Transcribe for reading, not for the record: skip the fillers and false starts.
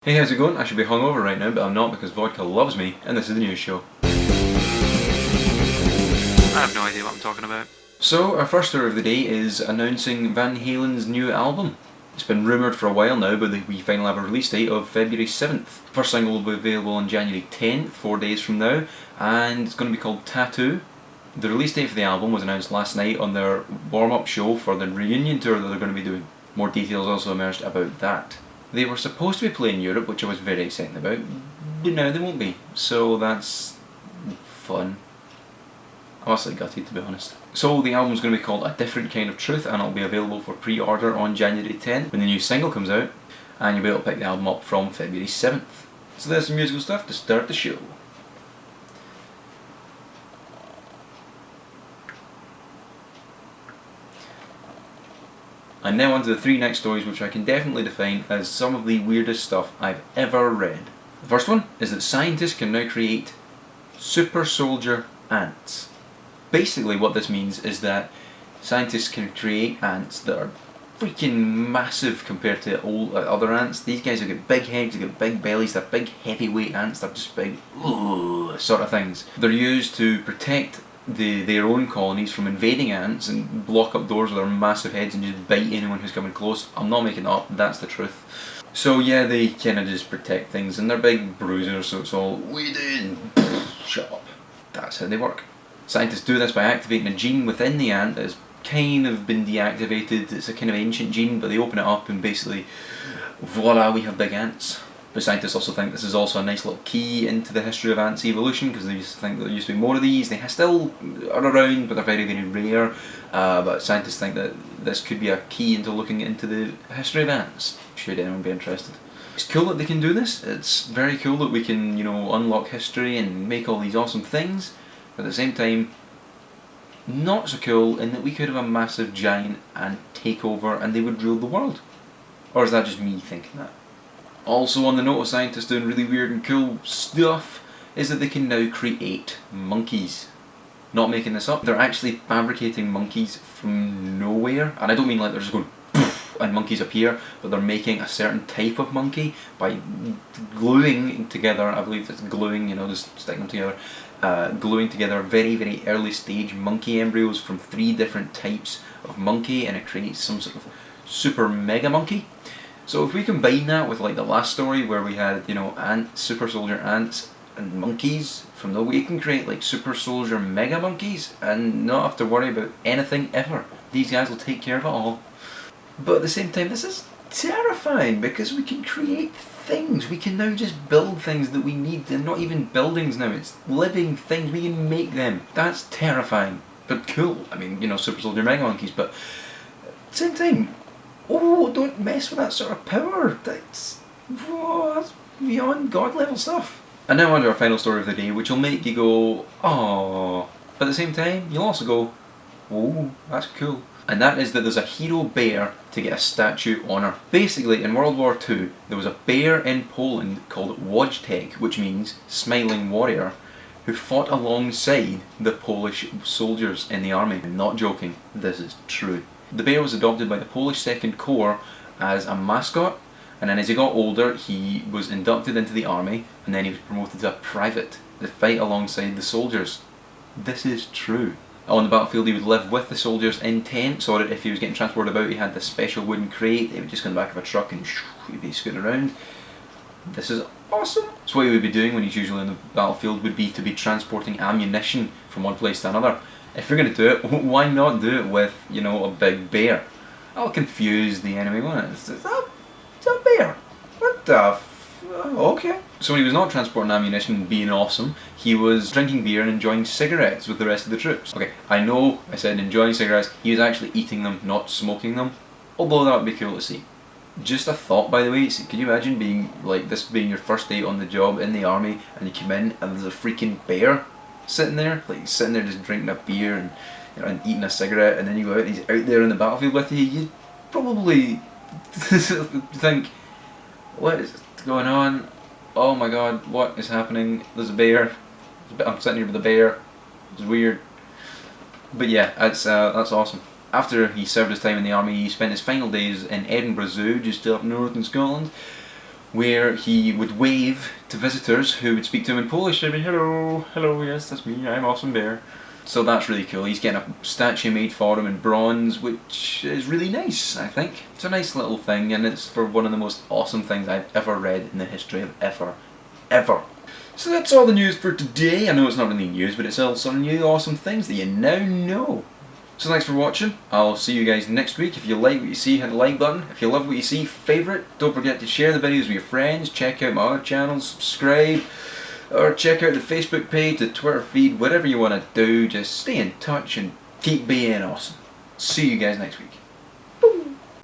Hey, how's it going? I should be hungover right now, but I'm not because vodka loves me, and this is the news show. I have no idea what I'm talking about. So, our first story of the day is announcing Van Halen's new album. It's been rumoured for a while now, but we finally have a release date of February 7th. First single will be available on January 10th, 4 days from now, and it's going to be called Tattoo. The release date for the album was announced last night on their warm-up show for the reunion tour that they're going to be doing. More details also emerged about that. They were supposed to be playing Europe, which I was very excited about, but now they won't be, so that's fun. I'm honestly gutted, to be honest. So the album's going to be called A Different Kind of Truth, and it'll be available for pre-order on January 10th when the new single comes out, and you'll be able to pick the album up from February 7th. So there's some musical stuff to start the show. And now on to the three next stories, which I can definitely define as some of the weirdest stuff I've ever read. The first one is that scientists can now create super soldier ants. Basically what this means is that scientists can create ants that are freaking massive compared to other ants. These guys have got big heads, they've got big bellies, they're big heavyweight ants, they're just big sort of things. They're used to protect their own colonies from invading ants and block up doors with their massive heads and just bite anyone who's coming close. I'm not making it up, that's the truth. So yeah, they kind of just protect things, and they're big bruisers, so it's all we did. Shut up. That's how they work. Scientists do this by activating a gene within the ant that has kind of been deactivated. It's a kind of ancient gene, but they open it up and basically, voila, we have big ants. But scientists also think this is also a nice little key into the history of ants' evolution, because they used to think that there used to be more of these. They still are around, but they're very, very rare. But scientists think that this could be a key into looking into the history of ants, should anyone be interested. It's cool that they can do this. It's very cool that we can, unlock history and make all these awesome things. But at the same time, not so cool in that we could have a massive giant ant take over and they would rule the world. Or is that just me thinking that? Also on the note of scientists doing really weird and cool stuff is that they can now create monkeys. Not making this up, they're actually fabricating monkeys from nowhere. And I don't mean like they're just going poof and monkeys appear, but they're making a certain type of monkey by gluing together, I believe it's gluing, just sticking them together, gluing together very, very early stage monkey embryos from 3 different types of monkey, and it creates some sort of super mega monkey. So if we combine that with like the last story where we had, super soldier ants and monkeys from nowhere, we can create like super soldier mega monkeys and not have to worry about anything ever. These guys will take care of it all. But at the same time, this is terrifying because we can create things. We can now just build things that we need, and not even buildings now, it's living things. We can make them. That's terrifying, but cool. I mean, super soldier mega monkeys, but at the same time, don't mess with that sort of power. That's beyond God level stuff. And now on to our final story of the day, which will make you go, aww. But at the same time, you'll also go, oh, that's cool. And that is that there's a hero bear to get a statue honour. Basically, in World War II, there was a bear in Poland called Wojtek, which means smiling warrior, who fought alongside the Polish soldiers in the army. I'm not joking, this is true. The bear was adopted by the Polish Second Corps as a mascot, and then as he got older he was inducted into the army, and then he was promoted to a private to fight alongside the soldiers. This is true. On the battlefield he would live with the soldiers in tents, or if he was getting transported about he had this special wooden crate. He would just go in the back of a truck and he'd be scooting around. This is awesome. So what he would be doing when he's usually on the battlefield would be to be transporting ammunition from one place to another. If you're going to do it, why not do it with, a big bear? I'll confuse the enemy, won't it? It's a bear. What the okay. So when he was not transporting ammunition and being awesome, he was drinking beer and enjoying cigarettes with the rest of the troops. Okay, I know I said enjoying cigarettes, he was actually eating them, not smoking them. Although that would be cool to see. Just a thought, by the way, can you imagine being like this being your first day on the job in the army, and you come in and there's a freaking bear sitting there just drinking a beer and and eating a cigarette, and then you go out and he's out there on the battlefield with you, you'd probably think, what is going on? Oh my god, what is happening? There's a bear. I'm sitting here with a bear. It's weird. But yeah, that's awesome. After he served his time in the army, he spent his final days in Edinburgh Zoo, just up north in Scotland, where he would wave to visitors who would speak to him in Polish. He'd be, hello, hello, yes, that's me, I'm Awesome Bear. So that's really cool. He's getting a statue made for him in bronze, which is really nice, I think. It's a nice little thing, and it's for one of the most awesome things I've ever read in the history of ever. So that's all the news for today. I know it's not really news, but it's all some new awesome things that you now know. So thanks for watching. I'll see you guys next week. If you like what you see, hit the like button. If you love what you see, favourite. Don't forget to share the videos with your friends. Check out my other channels, subscribe, or check out the Facebook page, the Twitter feed, whatever you want to do. Just stay in touch and keep being awesome. See you guys next week.